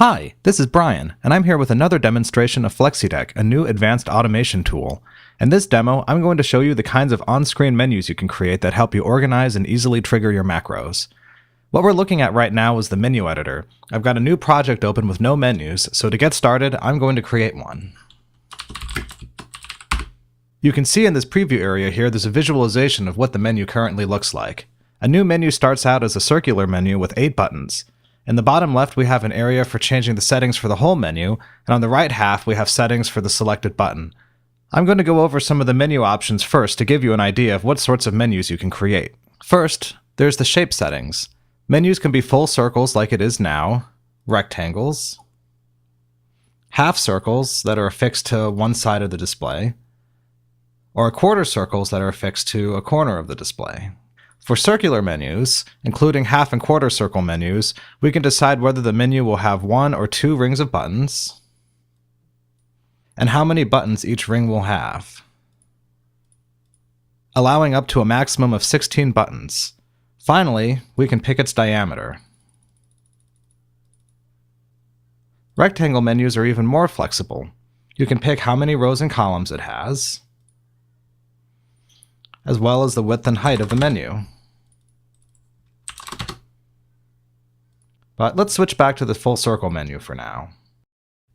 Hi, this is Brian, and I'm here with another demonstration of Flexi-deck, a new advanced automation tool. In this demo, I'm going to show you the kinds of on-screen menus you can create that help you organize and easily trigger your macros. What we're looking at right now is the menu editor. I've got a new project open with no menus, so to get started, I'm going to create one. You can see in this preview area here there's a visualization of what the menu currently looks like. A new menu starts out as a circular menu with 8 buttons. In the bottom left, we have an area for changing the settings for the whole menu, and on the right half, we have settings for the selected button. I'm going to go over some of the menu options first to give you an idea of what sorts of menus you can create. First, there's the shape settings. Menus can be full circles like it is now, rectangles, half circles that are affixed to one side of the display, or quarter circles that are affixed to a corner of the display. For circular menus, including half and quarter circle menus, we can decide whether the menu will have 1 or 2 rings of buttons, and how many buttons each ring will have, allowing up to a maximum of 16 buttons. Finally, we can pick its diameter. Rectangle menus are even more flexible. You can pick how many rows and columns it has, as well as the width and height of the menu. But let's switch back to the full circle menu for now.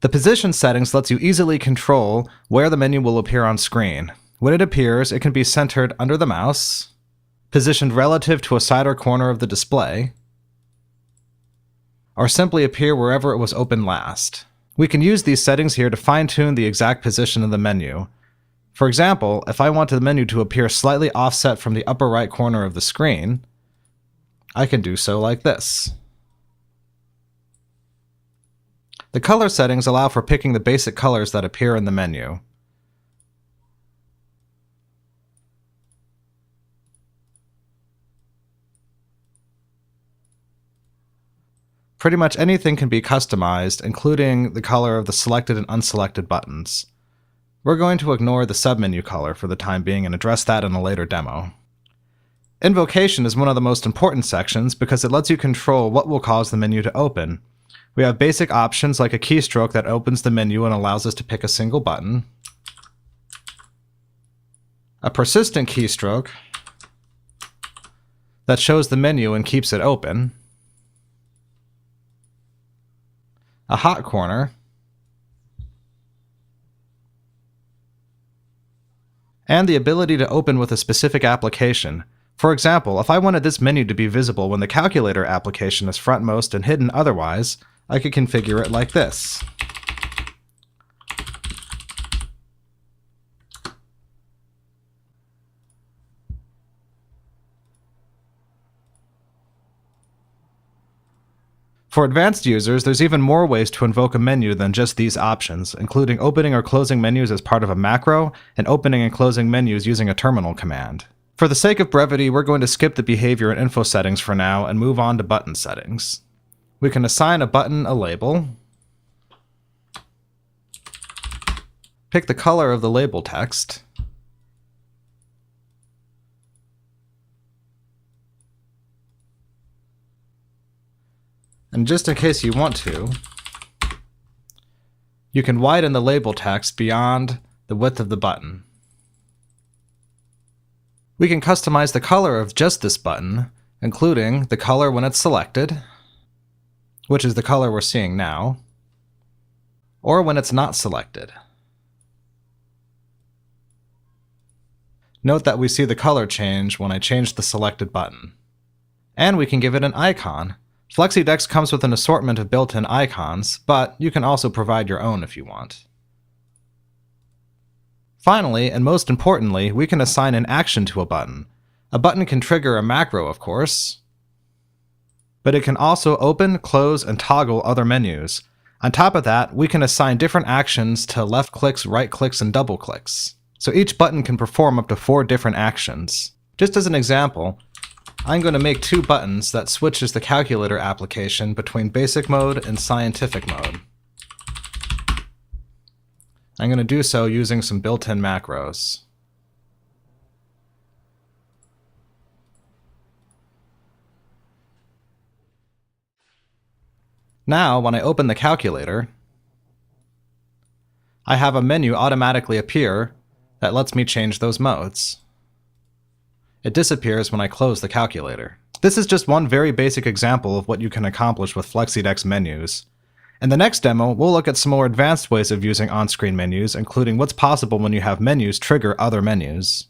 The position settings lets you easily control where the menu will appear on screen. When it appears, it can be centered under the mouse, positioned relative to a side or corner of the display, or simply appear wherever it was open last. We can use these settings here to fine-tune the exact position of the menu. For example, if I want the menu to appear slightly offset from the upper right corner of the screen, I can do so like this. The color settings allow for picking the basic colors that appear in the menu. Pretty much anything can be customized, including the color of the selected and unselected buttons. We're going to ignore the submenu color for the time being and address that in a later demo. Invocation is one of the most important sections because it lets you control what will cause the menu to open. We have basic options like a keystroke that opens the menu and allows us to pick a single button, a persistent keystroke that shows the menu and keeps it open, a hot corner, and the ability to open with a specific application. For example, if I wanted this menu to be visible when the calculator application is frontmost and hidden otherwise, I could configure it like this. For advanced users, there's even more ways to invoke a menu than just these options, including opening or closing menus as part of a macro, and opening and closing menus using a terminal command. For the sake of brevity, we're going to skip the behavior and info settings for now and move on to button settings. We can assign a button a label, pick the color of the label text, and just in case you want to, you can widen the label text beyond the width of the button. We can customize the color of just this button, including the color when it's selected, which is the color we're seeing now, or when it's not selected. Note that we see the color change when I change the selected button. And we can give it an icon. Flexi-deck comes with an assortment of built-in icons, but you can also provide your own if you want. Finally, and most importantly, we can assign an action to a button. A button can trigger a macro, of course, but it can also open, close, and toggle other menus. On top of that, we can assign different actions to left clicks, right clicks, and double clicks. So each button can perform up to 4 different actions. Just as an example, I'm going to make 2 buttons that switches the calculator application between basic mode and scientific mode. I'm going to do so using some built-in macros. Now, when I open the calculator, I have a menu automatically appear that lets me change those modes. It disappears when I close the calculator. This is just one very basic example of what you can accomplish with Flexi-deck's menus. In the next demo, we'll look at some more advanced ways of using on-screen menus, including what's possible when you have menus trigger other menus.